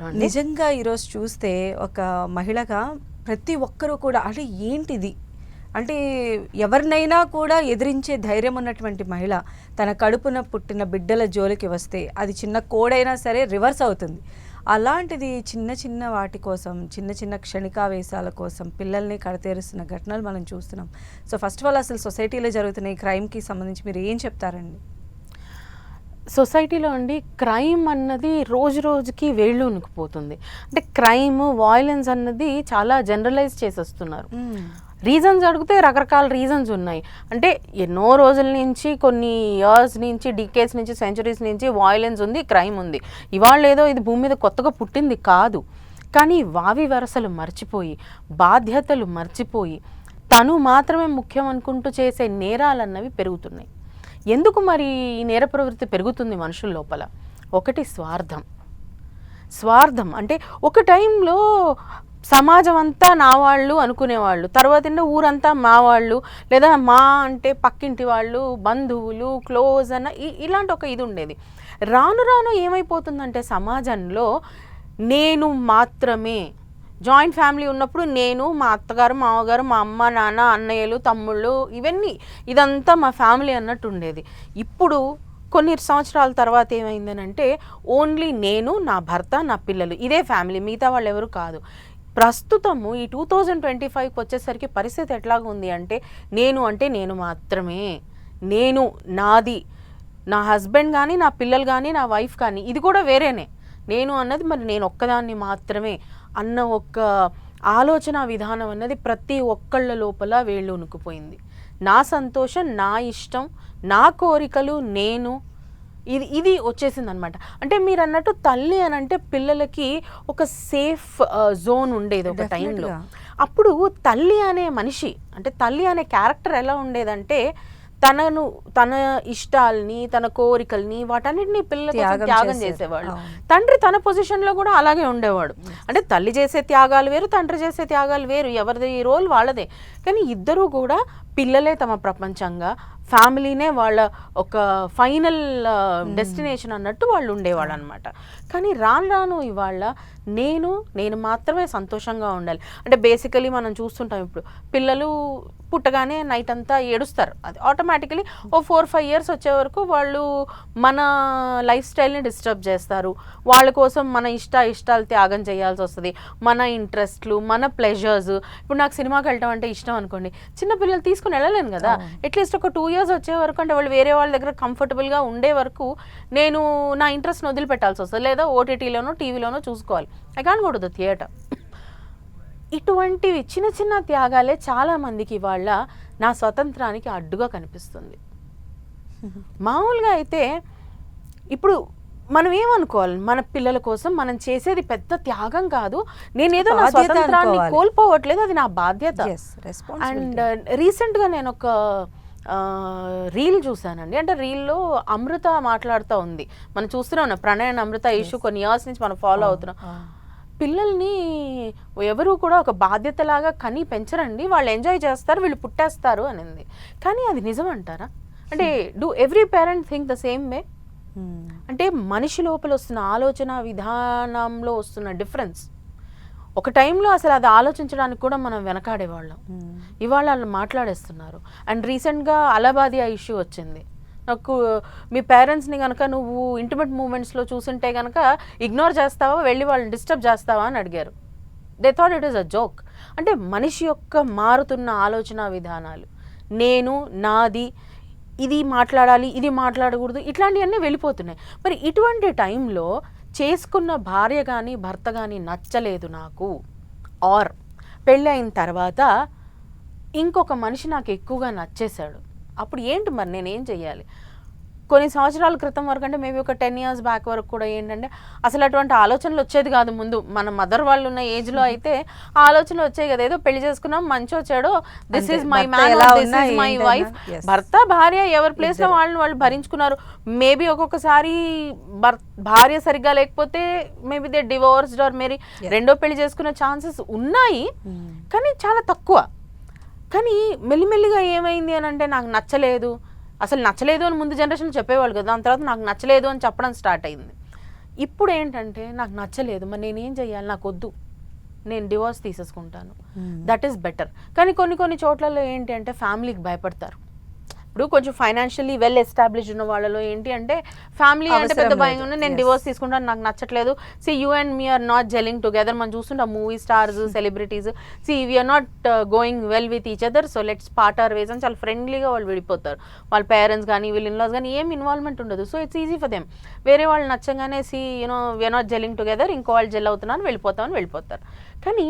నమస్కారం అండి. నిజంగా ఈరోజు చూస్తే ఒక మహిళగా ప్రతి ఒక్కరూ కూడా అంటే ఏంటిది అంటే ఎవరినైనా కూడా ఎదిరించే ధైర్యం ఉన్నటువంటి మహిళ తన కడుపున పుట్టిన బిడ్డల జోలికి వస్తే అది చిన్న కోడైనా సరే రివర్స్ అవుతుంది. అలాంటిది చిన్న చిన్న వాటి కోసం చిన్న చిన్న క్షణికావేశాల కోసం పిల్లల్ని కడతేరుస్తున్న ఘటనలు మనం చూస్తున్నాం. సో ఫస్ట్ ఆఫ్ ఆల్ అసలు సొసైటీలో జరుగుతున్న ఈ క్రైమ్కి సంబంధించి మీరు ఏం చెప్తారండి? సొసైటీలో అండి క్రైమ్ అన్నది రోజు రోజుకి వేళ్ళు ఉనికిపోతుంది. అంటే క్రైమ్, వాయిలెన్స్ అన్నది చాలా జనరలైజ్ చేసేస్తున్నారు. రీజన్స్ అడిగితే రకరకాల రీజన్స్ ఉన్నాయి. అంటే ఎన్నో రోజుల నుంచి, కొన్ని ఇయర్స్ నుంచి, డికేడ్స్ నుంచి, సెంచరీస్ నుంచి వాయిలెన్స్ ఉంది, క్రైమ్ ఉంది. ఇవాళ ఏదో ఇది భూమి మీద కొత్తగా పుట్టింది కాదు. కానీ వావి వరసలు మర్చిపోయి, బాధ్యతలు మర్చిపోయి, తను మాత్రమే ముఖ్యం అనుకుంటూ చేసే నేరాలన్నవి పెరుగుతున్నాయి. ఎందుకు మరి ఈ నేర ప్రవృత్తి పెరుగుతుంది మనుషుల లోపల? ఒకటి స్వార్థం. అంటే ఒక టైంలో సమాజం అంతా నా వాళ్ళు అనుకునేవాళ్ళు, తర్వాత ఊరంతా మా వాళ్ళు, లేదా మా అంటే పక్కింటి వాళ్ళు, బంధువులు, క్లోజ్ అన్న ఇలాంటి ఒక ఇది ఉండేది. రాను రాను ఏమైపోతుందంటే సమాజంలో నేను మాత్రమే, జాయింట్ ఫ్యామిలీ ఉన్నప్పుడు నేను, మా అత్తగారు, మామగారు, మా అమ్మ, నాన్న, అన్నయ్యలు, తమ్ముళ్ళు, ఇదంతా మా ఫ్యామిలీ అన్నట్టు ఉండేది. ఇప్పుడు కొన్ని సంవత్సరాల తర్వాత ఏమైందనంటే ఓన్లీ నేను, నా భర్త, నా పిల్లలు, ఇదే ఫ్యామిలీ, మిగతా వాళ్ళు ఎవరు కాదు. ప్రస్తుతము ఈ 2025కి వచ్చేసరికి పరిస్థితి ఎట్లాగా ఉంది అంటే నేను మాత్రమే, నేను, నాది, నా హస్బెండ్ కానీ, నా పిల్లలు కానీ, నా వైఫ్ కానీ, ఇది కూడా వేరేనే. నేను అన్నది మరి నేను ఒక్కదాన్ని మాత్రమే అన్న ఒక ఆలోచన విధానం అన్నది ప్రతి ఒక్కళ్ళ లోపల వేళ్ళు ఉనుకుపోయింది. నా సంతోషం, నా ఇష్టం, నా కోరికలు, నేను, ఇది వచ్చేసింది అనమాట. అంటే మీరు అన్నట్టు తల్లి అని అంటే పిల్లలకి ఒక సేఫ్ జోన్ ఉండేది ఒక టైంలో. అప్పుడు తల్లి అనే మనిషి, అంటే తల్లి అనే క్యారెక్టర్ ఎలా ఉండేదంటే తన ఇష్టాలని, తన కోరికల్ని, వాటన్నిటిని పిల్లల కోసం త్యాగం చేసేవాళ్ళు. తండ్రి తన పొజిషన్లో కూడా అలాగే ఉండేవాడు. అంటే తల్లి చేసే త్యాగాలు వేరు, తండ్రి చేసే త్యాగాలు వేరు, ఎవరిది రోల్ వాళ్ళదే. కానీ ఇద్దరూ కూడా పిల్లలే తమ ప్రపంచంగా, ఫ్యామిలీనే వాళ్ళ ఒక ఫైనల్ డెస్టినేషన్ అన్నట్టు వాళ్ళు ఉండేవాళ్ళు అనమాట. కానీ రాను ఇవాళ నేను మాత్రమే సంతోషంగా ఉండాలి. అంటే బేసికలీ మనం చూస్తుంటాం ఇప్పుడు పిల్లలు పుట్టగానే నైట్ అంతా ఏడుస్తారు. అది ఆటోమేటికలీ ఓ 4-5 years వచ్చే వరకు వాళ్ళు మన లైఫ్ స్టైల్ని డిస్టర్బ్ చేస్తారు. వాళ్ళ కోసం మన ఇష్టాలు త్యాగం చేయాల్సి వస్తుంది. మన ఇంట్రెస్ట్లు, మన ప్లెజర్స్. ఇప్పుడు నాకు సినిమాకి వెళ్ళటం అంటే ఇష్టం అనుకోండి, చిన్నపిల్లలు తీసుకుని వెళ్ళలేను కదా. అట్లీస్ట్ ఒక 2 years వచ్చే వరకు, అంటే వాళ్ళు వేరే వాళ్ళ దగ్గర కంఫర్టబుల్గా ఉండే వరకు నేను నా ఇంట్రెస్ట్ని వదిలిపెట్టాల్సి వస్తుంది, లేదా ఓటీటీలోనో టీవీలోనో చూసుకోవాలి. I can't go to the theatre. ఇటువంటివి చిన్న చిన్న త్యాగాలే చాలామందికి వాళ్ళ నా స్వతంత్రానికి అడ్డుగా కనిపిస్తుంది. మామూలుగా అయితే ఇప్పుడు మనం ఏమనుకోవాలి, మన పిల్లల కోసం మనం చేసేది పెద్ద త్యాగం కాదు, నేనేదో నా స్వతంత్రాన్ని కోల్పోవట్లేదు, అది నా బాధ్యత. అండ్ రీసెంట్గా నేను ఒక రీల్ చూసానండి. అంటే రీల్లో అమృత మాట్లాడుతూ ఉంది. మనం చూస్తున్నాం ప్రణయ్ అమృత ఇష్యూ కొన్ని ఇయర్స్ నుంచి మనం ఫాలో అవుతున్నాం. పిల్లల్ని ఎవరు కూడా ఒక బాధ్యతలాగా కని పెంచరండి, వాళ్ళు ఎంజాయ్ చేస్తారు, వీళ్ళు పుట్టేస్తారు అనింది. కానీ అది నిజం అంటారా? అంటే do every parent think the same way? అంటే మనిషి లోపల వస్తున్న ఆలోచన విధానంలో వస్తున్న డిఫరెన్స్. ఒక టైంలో అసలు అది ఆలోచించడానికి కూడా మనం వెనకాడేవాళ్ళం, ఇవాళ వాళ్ళు మాట్లాడేస్తున్నారు. అండ్ రీసెంట్గా అలహాబాదియా ఇష్యూ వచ్చింది. నాకు మీ పేరెంట్స్ని కనుక నువ్వు ఇంటిమేట్ మూమెంట్స్లో చూసుంటే కనుక ఇగ్నోర్ చేస్తావా, వెళ్ళి వాళ్ళని డిస్టర్బ్ చేస్తావా అని అడిగారు. They thought it is a joke. అంటే మనిషి యొక్క మారుతున్న ఆలోచన విధానాలు, నేను, నాది, ఇది మాట్లాడాలి, ఇది మాట్లాడకూడదు, ఇట్లాంటివన్నీ వెళ్ళిపోతున్నాయి. మరి ఇటువంటి టైంలో చేసుకున్న భార్య కానీ భర్త కానీ నచ్చలేదు నాకు, ఆర్ పెళ్ళి అయిన తర్వాత ఇంకొక మనిషి నాకు ఎక్కువగా నచ్చేశాడు, అప్పుడు ఏంటి మరి నేనేం చెయ్యాలి? కొన్ని సంవత్సరాల క్రితం వరకు, అంటే మేబీ ఒక 10 years బ్యాక్ వరకు కూడా ఏంటంటే అసలు అటువంటి ఆలోచనలు వచ్చేది కాదు. ముందు మన మదర్ వాళ్ళు ఉన్న ఏజ్లో అయితే ఆ ఆలోచనలు వచ్చాయి కదా, ఏదో పెళ్లి చేసుకున్నాం, మంచో చెడో, this is my man, this is my wife. భర్త భార్య ఎవరి ప్లేస్లో వాళ్ళు భరించుకున్నారు. మేబీ ఒక్కొక్కసారి భార్య సరిగ్గా లేకపోతే maybe they divorced or marry రెండో పెళ్లి చేసుకునే ఛాన్సెస్ ఉన్నాయి, కానీ చాలా తక్కువ. కానీ మెల్లిమెల్లిగా ఏమైంది అని అంటే నాకు నచ్చలేదు, అసలు నచ్చలేదు అని ముందు జనరేషన్ చెప్పేవాళ్ళు కదా, దాని తర్వాత నాకు నచ్చలేదు అని చెప్పడం స్టార్ట్ అయింది. ఇప్పుడు ఏంటంటే నాకు నచ్చలేదు, మరి నేనేం చెయ్యాలి, నాకు వద్దు, నేను డివోర్స్ తీసేసుకుంటాను, దట్ ఈస్ బెటర్. కానీ కొన్ని చోట్లలో ఏంటి అంటే ఫ్యామిలీకి భయపడతారు. ఇప్పుడు కొంచెం ఫైనాన్షియల్లీ వెల్ ఎస్టాబ్లిష్ ఉన్న వాళ్ళలో ఏంటి అంటే ఫ్యామిలీ అంటే పెద్ద భయం ఉంది, నేను డివోర్స్ తీసుకుంటాను, నాకు నచ్చట్లేదు, see you and me are not gelling together. మనం చూస్తుంటాం movie stars, celebrities, see we're not going well with each other, so let's part our ways అని చాలా ఫ్రెండ్లీగా వాళ్ళు విడిపోతారు. వాళ్ళ పేరెంట్స్ కానీ వీళ్ళ ఇన్లాస్ కానీ ఏం ఇన్వాల్వ్మెంట్ ఉండదు. So it's easy for them. వేరే వాళ్ళు నచ్చంగానే see you know we're not gelling together, ఇంకో వాళ్ళు జెల్ అవుతున్నాను వెళ్ళిపోతారు. కానీ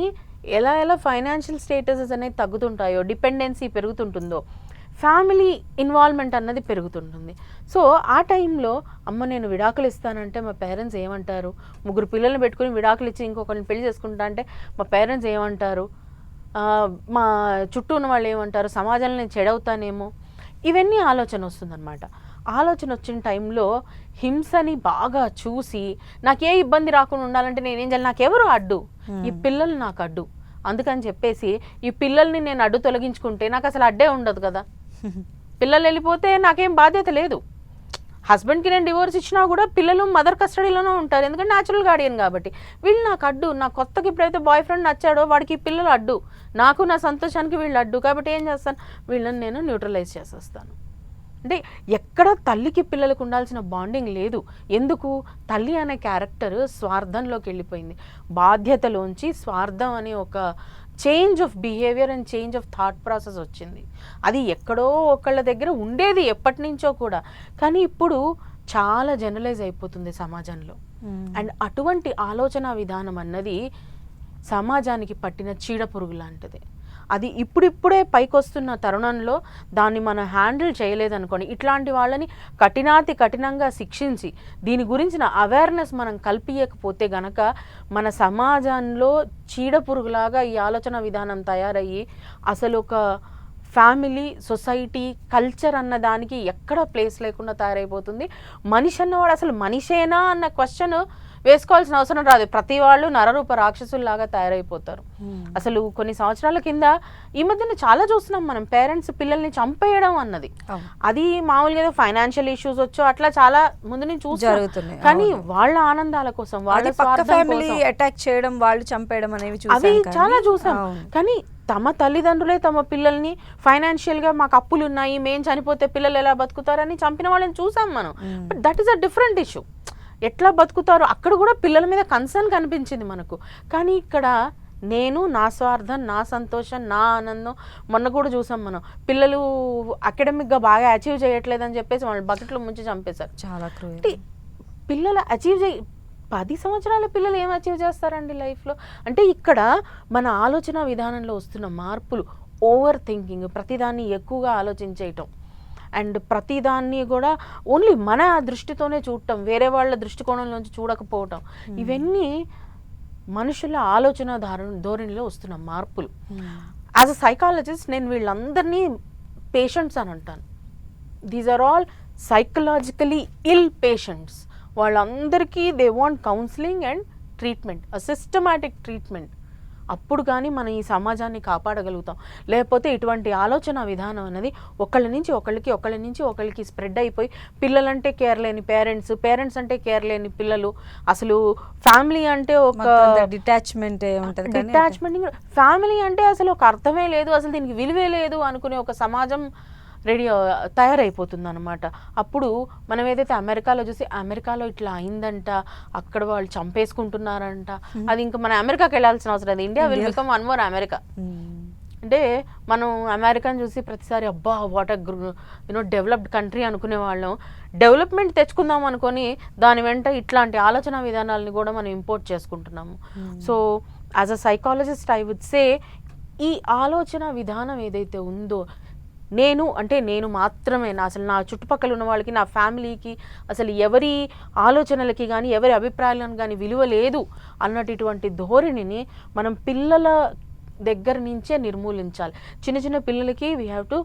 ఎలా ఫైనాన్షియల్ స్టేటసెస్ అనేది తగ్గుతుంటాయో, డిపెండెన్సీ పెరుగుతుంటుందో, ఫ్యామిలీ ఇన్వాల్వ్మెంట్ అన్నది పెరుగుతుంటుంది. సో ఆ టైంలో అమ్మ నేను విడాకులు ఇస్తానంటే మా పేరెంట్స్ ఏమంటారు, 3 పిల్లల్ని పెట్టుకుని విడాకులు ఇచ్చి ఇంకొకరిని పెళ్లి చేసుకుంటా అంటే మా పేరెంట్స్ ఏమంటారు, మా చుట్టూ ఉన్న వాళ్ళు ఏమంటారు, సమాజంలో నేను చెడవుతానేమో, ఇవన్నీ ఆలోచన వస్తుందన్నమాట. ఆలోచన వచ్చిన టైంలో హింసని బాగా చూసి నాకు ఏ ఇబ్బంది రాకుండా ఉండాలంటే నేనేం చేయాలి, నాకెవరు అడ్డు, ఈ పిల్లలు నాకు అడ్డు, అందుకని చెప్పేసి ఈ పిల్లల్ని నేను అడ్డు తొలగించుకుంటే నాకు అసలు అడ్డే ఉండదు కదా. పిల్లలు వెళ్ళిపోతే నాకేం బాధ్యత లేదు. హస్బెండ్కి నేను డివోర్స్ ఇచ్చినా కూడా పిల్లలు మదర్ కస్టడీలోనే ఉంటారు, ఎందుకంటే న్యాచురల్ గార్డియన్ కాబట్టి. వీళ్ళు నాకు అడ్డు, నా కొత్తకి ఎప్పుడైతే బాయ్ ఫ్రెండ్ నచ్చాడో వాడికి పిల్లలు అడ్డు, నాకు నా సంతోషానికి వీళ్ళు అడ్డు, కాబట్టి ఏం చేస్తాను, వీళ్ళని నేను న్యూట్రలైజ్ చేసేస్తాను. అంటే ఎక్కడ తల్లికి పిల్లలకు ఉండాల్సిన బాండింగ్ లేదు. ఎందుకు, తల్లి అనే క్యారెక్టర్ స్వార్థంలోకి వెళ్ళిపోయింది. బాధ్యతలోంచి స్వార్థం అనే ఒక change of behaviour and change of thought process వచ్చింది. అది ఎక్కడో ఒకళ్ళ దగ్గర ఉండేది ఎప్పటి నుంచో కూడా, కానీ ఇప్పుడు చాలా జనరలైజ్ అయిపోతుంది సమాజంలో. అండ్ అటువంటి ఆలోచన విధానం అన్నది సమాజానికి పట్టిన చీడపురుగు లాంటిది. అది ఇప్పుడిప్పుడే పైకొస్తున్న తరుణంలో దాన్ని మనం హ్యాండిల్ చేయలేదనుకోండి, ఇట్లాంటి వాళ్ళని కఠినంగా శిక్షించి దీని గురించిన అవేర్నెస్ మనం కల్పించకపోతే గనక మన సమాజంలో చీడపురుగులాగా ఈ ఆలోచన విధానం తయారయ్యి అసలు ఒక ఫ్యామిలీ, సొసైటీ, కల్చర్ అన్న దానికి ఎక్కడ ప్లేస్ లేకుండా తయారైపోతుంది. మనిషి అన్నవాడు అసలు మనిషేనా అన్న క్వశ్చన్ వేసుకోవాల్సిన అవసరం రాదు. ప్రతి వాళ్ళు నరరూప రాక్షసుల్లాగా తయారైపోతారు. అసలు కొన్ని సంవత్సరాల కింద ఈ మధ్యన చాలా చూస్తున్నాం మనం, పేరెంట్స్ పిల్లల్ని చంపేయడం అన్నది. అది మామూలుగా ఏదో ఫైనాన్షియల్ ఇష్యూస్ వచ్చో అట్లా చాలా ముందు నుంచి చూస్తున్నాం, కానీ వాళ్ళ ఆనందాల కోసం, వాళ్ళ ఫ్యామిలీ అటాక్ చేయడం, వాళ్ళు చంపేయడం అనేవి అవి చాలా చూసాం. కానీ తమ తల్లిదండ్రులే తమ పిల్లల్ని ఫైనాన్షియల్గా మాకు అప్పులు ఉన్నాయి, మేము చనిపోతే పిల్లలు ఎలా బతుకుతారని చంపిన వాళ్ళని చూసాం మనం. But that is a different issue. ఎట్లా బతుకుతారో అక్కడ కూడా పిల్లల మీద కన్సర్న్ కనిపించింది మనకు. కానీ ఇక్కడ నేను, నా స్వార్థం, నా సంతోషం, నా ఆనందం. మొన్న కూడా చూసాం మనం, పిల్లలు అకాడమిక్గా బాగా అచీవ్ చేయట్లేదని చెప్పేసి వాళ్ళు బకెట్లో ముంచి చంపేశారు. చాలా పిల్లలు అచీవ్ 10 సంవత్సరాల పిల్లలు ఏం అచీవ్ చేస్తారండి లైఫ్లో? అంటే ఇక్కడ మన ఆలోచన విధానంలో వస్తున్న మార్పులు, ఓవర్ థింకింగ్, ప్రతిదాన్ని ఎక్కువగా ఆలోచించేయటం, అండ్ ప్రతిదాన్ని కూడా ఓన్లీ మన దృష్టితోనే చూడటం, వేరే వాళ్ళ దృష్టికోణంలోంచి చూడకపోవటం, ఇవన్నీ మనుషుల ఆలోచన ధోరణిలో వస్తున్న మార్పులు. యాజ్ అ సైకాలజిస్ట్ నేను వీళ్ళందరినీ పేషెంట్స్ అని అంటాను. These are all psychologically ill patients. వాళ్ళందరికీ they want counselling and treatment, a systematic treatment. అప్పుడు కానీ మనం ఈ సమాజాన్ని కాపాడగలుగుతాం. లేకపోతే ఇటువంటి ఆలోచన విధానం అనేది ఒకళ్ళ నుంచి ఒకళ్ళకి స్ప్రెడ్ అయిపోయి పిల్లలంటే కేర్ లేని పేరెంట్స్ అంటే కేర్ లేని పిల్లలు, అసలు ఫ్యామిలీ అంటే ఒక డిటాచ్మెంట్, ఫ్యామిలీ అంటే అసలు ఒక అర్థమే లేదు, అసలు దీనికి విలువే లేదు అనుకునే ఒక సమాజం తయారైపోతుంది అనమాట. అప్పుడు మనం ఏదైతే అమెరికాలో చూసి, అమెరికాలో ఇట్లా అయిందంట, అక్కడ వాళ్ళు చంపేసుకుంటున్నారంట, అది ఇంకా మనం అమెరికాకి వెళ్ళాల్సిన అవసరం లేదు. India will become one more America. అంటే మనం అమెరికాని చూసి ప్రతిసారి అబ్బా వాట్ యూనో డెవలప్డ్ కంట్రీ అనుకునే వాళ్ళం, డెవలప్మెంట్ తెచ్చుకుందాం అనుకొని దాని వెంట ఇట్లాంటి ఆలోచన విధానాలని కూడా మనం ఇంపోర్ట్ చేసుకుంటున్నాము. So as a psychologist I would say, ఈ ఆలోచన విధానం ఏదైతే ఉందో, నేను మాత్రమే, అసలు నా చుట్టుపక్కల ఉన్న వాళ్ళకి, నా ఫ్యామిలీకి అసలు ఎవరి ఆలోచనలకి కానీ ఎవరి అభిప్రాయాలను కానీ విలువ లేదు అన్నటువంటి ధోరణిని మనం పిల్లల దగ్గర నుంచే నిర్మూలించాలి. చిన్న పిల్లలకి we have to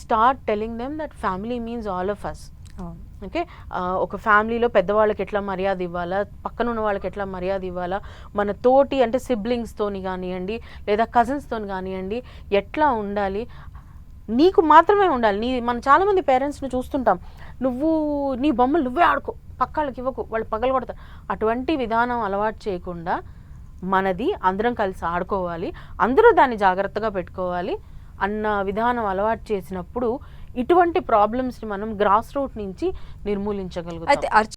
start telling them that family means all of us. Okay, ఒక ఫ్యామిలీలో పెద్దవాళ్ళకి ఎట్లా మర్యాద ఇవ్వాలా, పక్కన ఉన్న వాళ్ళకి ఎట్లా మర్యాద ఇవ్వాలా, మన తోటి అంటే సిబ్లింగ్స్తోని కానివ్వండి లేదా కజిన్స్తోని కానివ్వండి ఎట్లా ఉండాలి, నీకు మాత్రమే ఉండాలి. మనం చాలామంది పేరెంట్స్ని చూస్తుంటాం, నీ బొమ్మలు నువ్వే ఆడుకో, పక్కాళ్ళకి ఇవ్వకు, వాళ్ళు పగలగొడతారు. అటువంటి విధానం అలవాటు చేయకుండా మనది అందరం కలిసి ఆడుకోవాలి, అందరూ దాన్ని జాగ్రత్తగా పెట్టుకోవాలి అన్న విధానం అలవాటు చేసినప్పుడు ఇటువంటి ప్రాబ్లమ్స్ని మనం గ్రాస్ రూట్ నుంచి నిర్మూలించగలుగుతాం. అయితే